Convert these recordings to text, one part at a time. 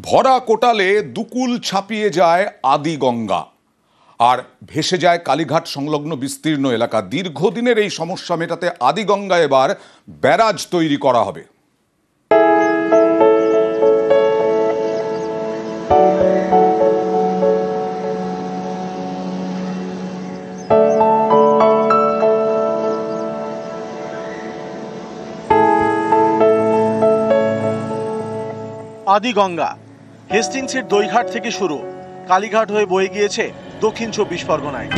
ভরা কোটালে দুকুল ছাপিয়ে যায় আদি গঙ্গা আর ভেসে যায় কালীঘাট সংলগ্ন বিস্তীর্ণ এলাকা। দীর্ঘদিনের এই সমস্যা মেটাতে আদি গঙ্গা এবার ব্যারাজ তৈরি করা হবে। আদি গঙ্গা হেস্টিংসের দইঘাট থেকে শুরু, কালীঘাট হয়ে বয়ে গিয়েছে দক্ষিণ 24 পরগনায়।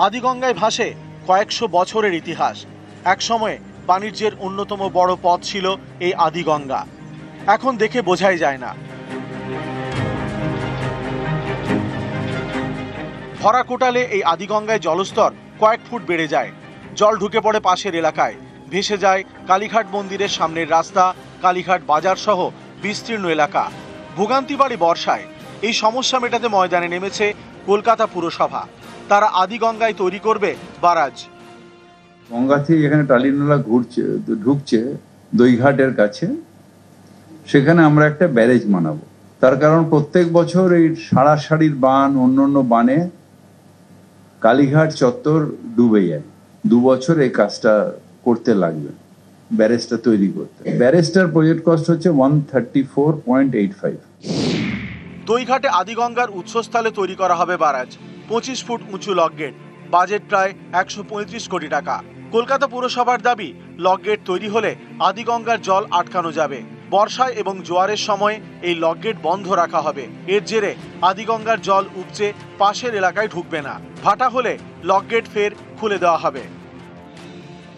আদি গঙ্গায় ভাসে কয়েকশো বছরের ইতিহাস। এক সময়ে বাণিজ্যের অন্যতম বড় পথ ছিল এই আদি গঙ্গা। এখন দেখে বোঝাই যায় না। ভরা কোটালে এই আদি গঙ্গায় জলস্তর কয়েক ফুট বেড়ে যায়। জল ঢুকে পড়ে পাশের এলাকায়, ভেসে যায় কালীঘাট মন্দিরের সামনের রাস্তা, কালীঘাট বাজার সহ বিস্তীর্ণ এলাকা। ভোগান্তি বাড়ে বর্ষায়। এই সমস্যা মেটাতে ময়দানে নেমেছে কলকাতা পুরসভা। তারা আদি গঙ্গায় তৈরি করবে বারাজ। গঙ্গা থেকে যেখানে টালিনালা ঢুকছে দইঘাটের কাছে, সেখানে আমরা একটা ব্যারেজ বানাবো। তার কারণ প্রত্যেক বছর এই সারাসারির বান, অন্য বানে কালীঘাট চত্বর ডুবে যায়। 2 বছর এই কাজটা করতে লাগবে, ব্যারেজটা তৈরি করতে। ব্যারেজটার প্রজেক্ট কস্ট হচ্ছে 134.85। দইঘাটে আদি গঙ্গার উৎসস্থলে তৈরি করা হবে বারাজ। 25 ফুট উঁচু লক গেট, বাজেট প্রায় 135 কোটি টাকা। কলকাতা পুরসভার দাবি, লক গেট তৈরি হলে আদি গঙ্গার জল আটকানো যাবে। বর্ষায় এবং জোয়ারের সময় এই লক গেট বন্ধ রাখা হবে। এর জেরে আদি গঙ্গার জল উপচে পাশের এলাকায় ঢুকবে না। ভাটা হলে লক গেট ফের খুলে দেওয়া হবে।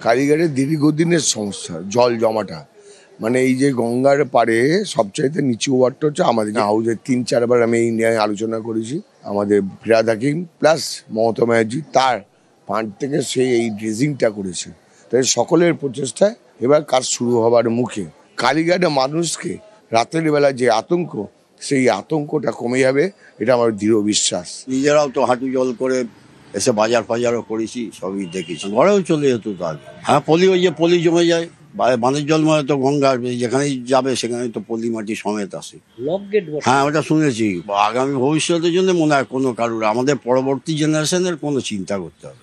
কালীঘাটের দীর্ঘদিনের সমস্যা জল জমাটা, মানে এই যে গঙ্গার পাড়ে সবচাইতে নিচু ওয়ার্ডটা হচ্ছে আমাদের হাউসের। 3-4 বার আমি এই নিয়ে আলোচনা করেছি। আমাদের ফিরাদ হাকিম প্লাস মমতা ব্যানার্জি, তার ফান্ড থেকে সে এই ড্রেজিংটা করেছে। তাই সকলের প্রচেষ্টায় এবার কাজ শুরু হবার মুখে। কালীঘাটে মানুষকে রাতের বেলা যে আতঙ্ক, সেই আতঙ্কটা কমে যাবে, এটা আমার দৃঢ় বিশ্বাস। নিজেরাও তো হাঁটু জল করে এসে বাজার ফাজারও করেছি, সবই দেখেছি। ঘরেও চলে যেত তার। হ্যাঁ, ওই যে পলি জমে যায়, বাঁধের জল মানে তো গঙ্গা যেখানেই যাবে সেখানে তো পলি মাটি সমেত আসে। হ্যাঁ, ওটা শুনেছি। আগামী ভবিষ্যতের জন্য মনে হয় কোনো কারুর, আমাদের পরবর্তী জেনারেশনের কোনো চিন্তা করতে হবে।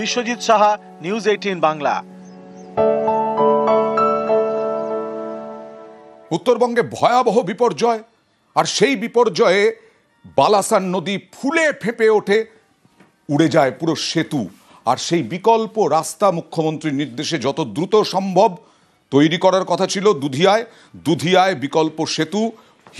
বিশ্বজিৎ সাহা, নিউজ 18 বাংলা। উত্তরবঙ্গে ভয়াবহ বিপর্যয়, আর সেই বিপর্যয়ে বালাসান নদী ফুলে ফেঁপে ওঠে, উড়ে যায় পুরো সেতু। আর সেই বিকল্প রাস্তা মুখ্যমন্ত্রীর নির্দেশে যত দ্রুত সম্ভব তৈরি করার কথা ছিল দুধিয়ায় বিকল্প সেতু।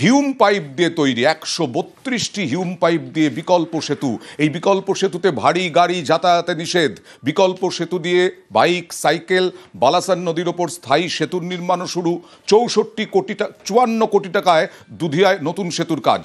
হিউম পাইপ দিয়ে তৈরি 132টি হিউম পাইপ দিয়ে বিকল্প সেতু। এই বিকল্প সেতুতে ভারী গাড়ি যাতায়াতে নিষেধ। বিকল্প সেতু দিয়ে বাইক, সাইকেল, বালাসান নদীর ওপর স্থায়ী সেতুর নির্মাণও শুরু। 54 কোটি টাকায় দুধিয়ায় নতুন সেতুর কাজ।